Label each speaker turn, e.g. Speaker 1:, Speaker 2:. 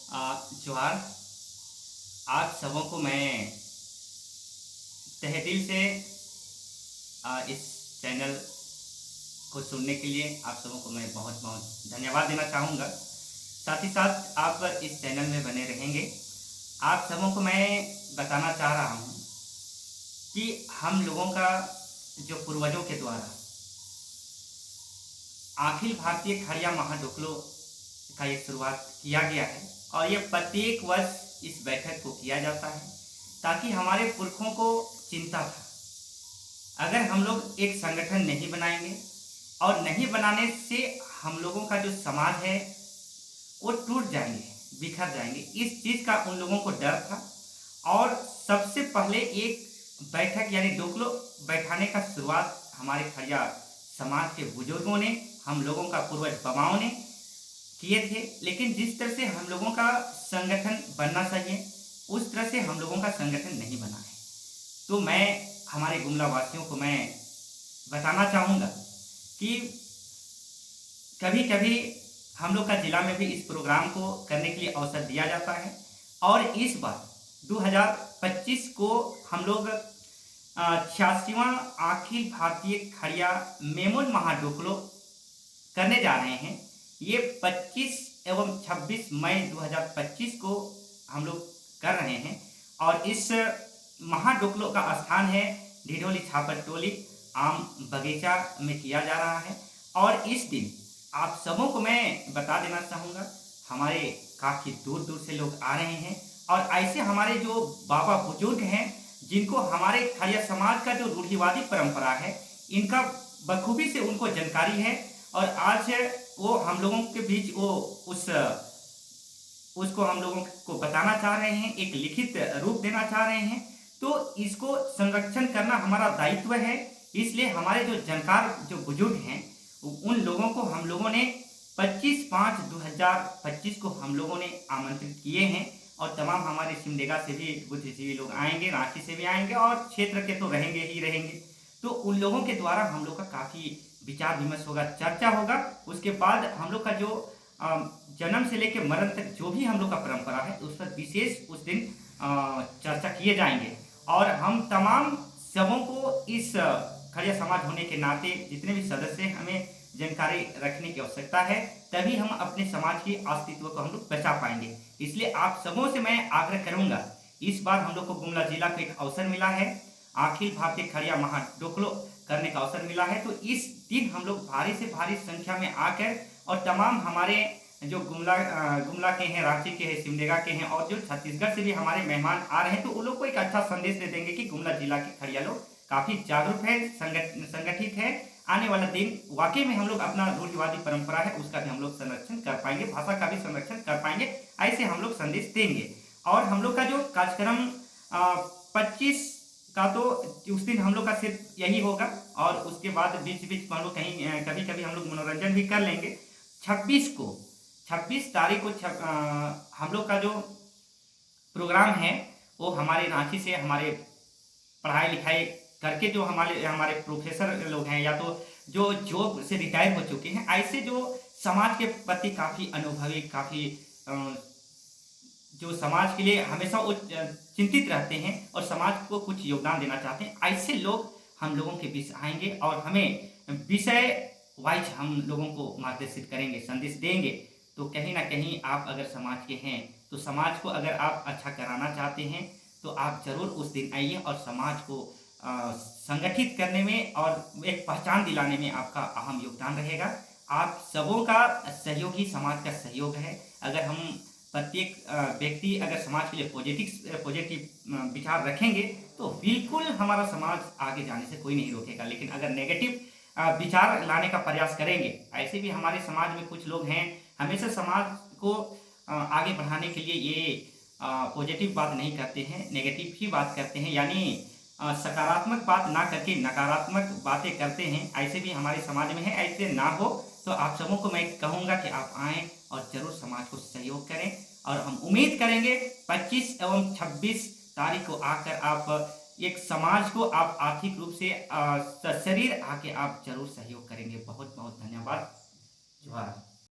Speaker 1: जोहार। आप सबों को मैं तहे दिल से इस चैनल को सुनने के लिए आप सबों को मैं बहुत बहुत धन्यवाद देना चाहूँगा। साथ ही साथ आप इस चैनल में बने रहेंगे। आप सबों को मैं बताना चाह रहा हूँ कि हम लोगों का जो पूर्वजों के द्वारा अखिल भारतीय खड़िया महाडोकलो का ये शुरुआत किया गया है और ये प्रत्येक वर्ष इस बैठक को किया जाता है ताकि हमारे पुरखों को चिंता था, अगर हम लोग एक संगठन नहीं बनाएंगे और नहीं बनाने से हम लोगों का जो समाज है वो टूट जाएंगे, बिखर जाएंगे। इस चीज़ का उन लोगों को डर था और सबसे पहले एक बैठक यानी डोकलो बैठाने का शुरुआत हमारे खड़िया समाज के बुजुर्गों ने, हम लोगों का पूर्वज बाबाओं ने किए थे। लेकिन जिस तरह से हम लोगों का संगठन बनना चाहिए उस तरह से हम लोगों का संगठन नहीं बना है। तो मैं हमारे गुमला वासियों को मैं बताना चाहूँगा कि कभी कभी हम लोग का जिला में भी इस प्रोग्राम को करने के लिए अवसर दिया जाता है और इस बार 2025 को हम लोग 86वां अखिल भारतीय खड़िया मेमोन महाडोकलो करने जा रहे हैं। ये 25 एवं 26 मई 2025 को हम लोग कर रहे हैं और इस महाडोकलो का स्थान है ढिढोली छापर टोली आम बगीचा में किया जा रहा है। और इस दिन आप सबों को मैं बता देना चाहूँगा, हमारे काफ़ी दूर दूर से लोग आ रहे हैं और ऐसे हमारे जो बाबा बुजुर्ग हैं जिनको हमारे खड़िया समाज का जो रूढ़िवादी परंपरा है इनका बखूबी से उनको जानकारी है और आज वो हम लोगों के बीच वो उसको हम लोगों को बताना चाह रहे हैं, एक लिखित रूप देना चाह रहे हैं। तो इसको संरक्षण करना हमारा दायित्व है। इसलिए हमारे जो जानकार जो बुजुर्ग हैं उन लोगों को हम लोगों ने 25/5/2025 को हम लोगों ने आमंत्रित किए हैं और तमाम हमारे सिमडेगा से भी बुद्धिजीवी लोग आएंगे, रांची से भी आएंगे और क्षेत्र के तो रहेंगे ही रहेंगे। तो उन लोगों के द्वारा हम लोग का काफ़ी विचार विमर्श होगा, चर्चा होगा। उसके बाद हम लोग का जो जन्म से लेकर मरण तक जो भी हम लोग का परंपरा है उस पर विशेष उस दिन चर्चा किए जाएंगे और हम तमाम सबों को इस खड़िया समाज होने के नाते जितने भी सदस्य हैं हमें जानकारी रखने की आवश्यकता है, तभी हम अपने समाज की अस्तित्व को हम लोग बचा पाएंगे। इसलिए आप सबों से मैं आग्रह करूंगा, इस बार हम लोग को गुमला जिला को एक अवसर मिला है, अखिल भारतीय खड़िया महाडोकलो करने का अवसर मिला है। तो इस दिन हम लोग भारी से भारी संख्या में आकर और तमाम हमारे जो गुमला के हैं, रांची के हैं, सिमडेगा के हैं और जो छत्तीसगढ़ से भी हमारे मेहमान आ रहे हैं तो उन लोग को एक अच्छा संदेश दे देंगे कि गुमला जिला के खड़िया लोग काफ़ी जागरूक है, संगठित है। आने वाला दिन वाकई में हम लोग अपना रूढ़िवादी परंपरा है उसका भी हम लोग संरक्षण कर पाएंगे, भाषा का भी संरक्षण कर पाएंगे, ऐसे हम लोग संदेश देंगे। और हम लोग का जो कार्यक्रम 25 का तो उस दिन हम लोग का सिर्फ यही होगा और उसके बाद बीच बीच में हम लोग कहीं कभी कभी हम लोग मनोरंजन भी कर लेंगे। 26 तारीख को हम लोग का जो प्रोग्राम है वो हमारे रांची से हमारे पढ़ाई लिखाई करके जो हमारे प्रोफेसर लोग हैं या तो जो जॉब से रिटायर हो चुके हैं, ऐसे जो समाज के प्रति काफ़ी अनुभवी, काफ़ी जो समाज के लिए हमेशा वो चिंतित रहते हैं और समाज को कुछ योगदान देना चाहते हैं, ऐसे लोग हम लोगों के बीच आएंगे और हमें विषय वाइज हम लोगों को मार्गदर्शित करेंगे, संदेश देंगे। तो कहीं ना कहीं आप अगर समाज के हैं तो समाज को अगर आप अच्छा कराना चाहते हैं तो आप जरूर उस दिन आइए और समाज को संगठित करने में और एक पहचान दिलाने में आपका अहम योगदान रहेगा। आप सबों का सहयोग ही समाज का सहयोग है। अगर हम प्रत्येक व्यक्ति अगर समाज के लिए पॉजिटिव विचार रखेंगे तो बिल्कुल हमारा समाज आगे जाने से कोई नहीं रोकेगा। लेकिन अगर नेगेटिव विचार लाने का प्रयास करेंगे, ऐसे भी हमारे समाज में कुछ लोग हैं हमेशा समाज को आगे बढ़ाने के लिए ये पॉजिटिव बात नहीं करते हैं, नेगेटिव ही बात करते हैं, यानी सकारात्मक बात ना करके नकारात्मक बातें करते हैं। ऐसे भी हमारे समाज में है, ऐसे ना हो। तो आप सबों को मैं कहूँगा कि आप आएँ और जरूर समाज को सहयोग करें और हम उम्मीद करेंगे 25 एवं 26 तारीख को आकर आप एक समाज को आप आर्थिक रूप से सशरीर आके आप जरूर सहयोग करेंगे। बहुत बहुत धन्यवाद। जोहार।